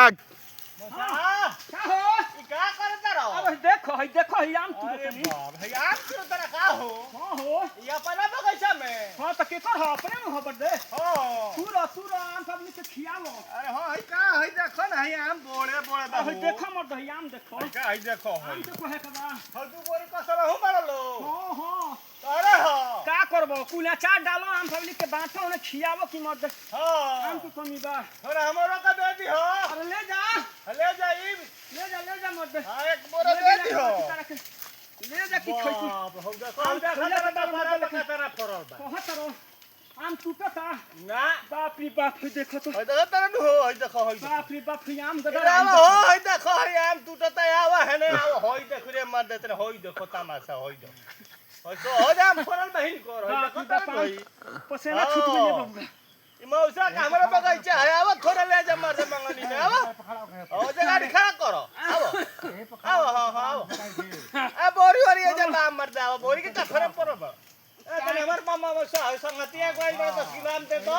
जाग का हो ई का करत रहो अब देखो ही आम तू अरे तनी बाप रे यार क्यों तेरा का हो हां हो ये अपना बगीचा में हां त केकर हो अपने में हो दे हो तू आम सब से खियावो अरे हां हई का हई देखो ना हई आम बोड़े बोड़े दा अब देखो मत दही आम देखो हई का हई देखो आम हई देखो है कबा हई तू बोरी कसला हो मारलो हां अरे हो का करबो कुला चार डालो आम पब्लिक के बांटो ने खियावो की मत हां आम के कमी बा थोड़ा हमरो का दे दी हो अरे ले जा ले जा मत हां एक बोरा दे दी हो ले जा की खई बाप हो देखो तेरा बड़ा बड़ा तेरा फरल बा कहां तरो आम टूटता ना बाप रे बाप देखो तो हई देखो तेरा नु हो हई देखो हई बाप रे बाप आम अरे गदा आवा हो हई देखो हई आम टूटता आवा है ने आवा हई देख रे मार देते हई देखो तमाशा हई देखो हई तो हो जा फरल बहिन कर हई देखो तेरा हई पसेना छूट गई बाबू ई मौसा का हमरा बगीचा है आवा थोड़ा ले जा मार दे मंगनी में आवा ओ जे गाड़ी खड़ा करो आवा आवा हां हां आवा ए बोरी ओरी जे काम मर दे आवा बोरी के का फरक पड़ब ए तने हमर मामा मौसा है संगतिया गइल बड़े 10 किलो आम दे दो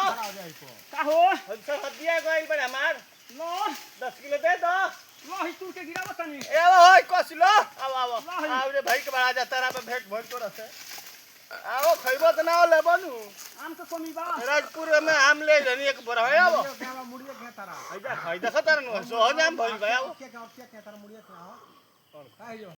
का हो संगतिया गइल बड़े हमार लो 10 किलो दे दो लो ही तू के गिरावो तनी ए आवा होय कसिलो आवा आवा आव रे भाई के बड़ा जा तेरा पे भेंट भोज तोरा से आओ खइबो त ना ले बनू आम के कमी बा राजपुर में आम ले जनी एक बोरा है आवो मुड़िए के तारा हई जा खइ देखत न सो हो जाम भइल गया के तारा मुड़िए के आओ कौन काहे जो